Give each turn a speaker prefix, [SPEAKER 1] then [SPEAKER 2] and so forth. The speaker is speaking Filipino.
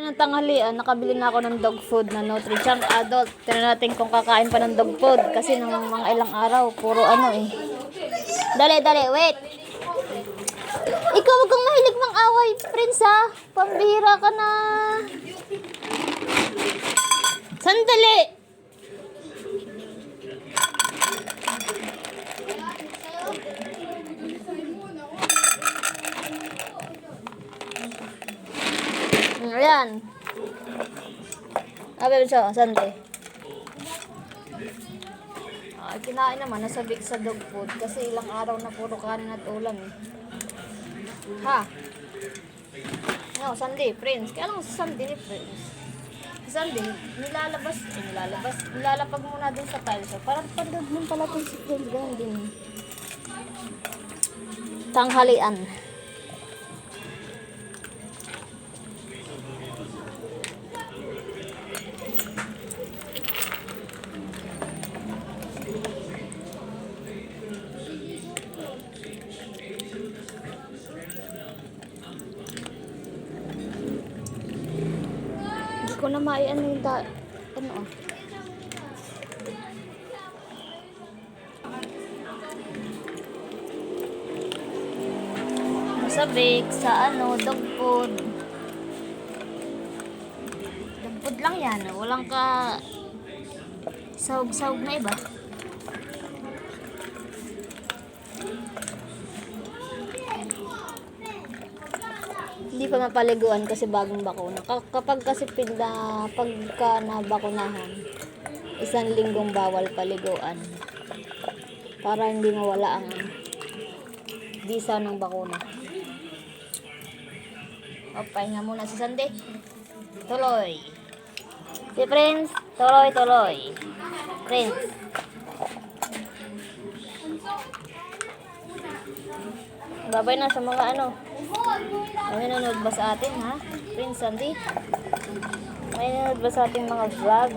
[SPEAKER 1] ng tanghalian, nakabili na ako ng dog food na Nutri-Chunk Adult. Tignan natin kung kakain pa ng dog food. Kasi ng mga ilang araw, puro ano eh. Dali, wait. Ikaw wag kang mahilig mang away, Prince ha. Pambihira ka na. Sandali. Ayan. Abe, so, sante. Kinain naman, nasabik sa dog food kasi ilang araw na puro kanin at ulam eh. Ha? No, Sunday, Prince. Kaya lang sa Sunday ni Prince. Sa Sunday, nilalapag muna dun sa tiles. So, parang pandod mo pala kung si Prince. Ganun din. Tanghalian. Ko na ano yung ano ah. Masabik sa ano, dog food. Dog food lang yan. Walang ka sahog-sahog na iba. Hindi pa mapaliguan kasi bagong bakuna. Kapag kasi pagka nabakunahan, 1 linggong bawal paliguan. Para hindi mawala ang visa ng bakuna. O, pahinga muna si Sandy. Tuloy. Si Prince, tuloy. Prince. Babay na sa mga ano. May nanonood ba sa atin, ha? Prince Sandy? May nanonood ba sa ating mga vlog?